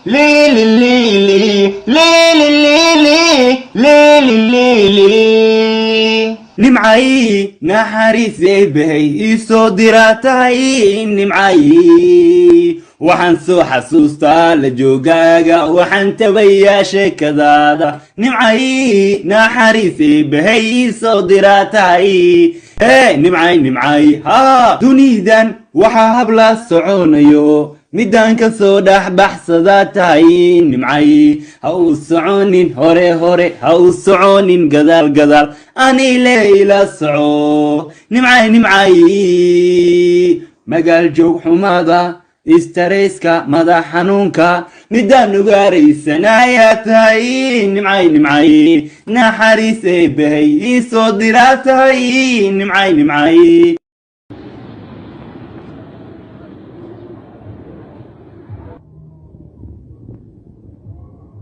لي لي لي لي لي لي لي لي نمعي نحريسي بهي إسو ديراتاي نمعي waxaan soo xasuustaa la joogaaga waxaan tabayaa sheekadaada nimcay naxariisay bahay soo diraatay nimcay ha dunidan waxa habla soconayo midaan ka soo dhax baxsada tahay nimcay ha u soconin hore ha u soconin gadaal ani leeyla soco nimcay magaal joog xumada استريسكا ماذا حنونكا مدان نغاريسنا تاي نمعي نحريسي بهي صدراتاي نمعي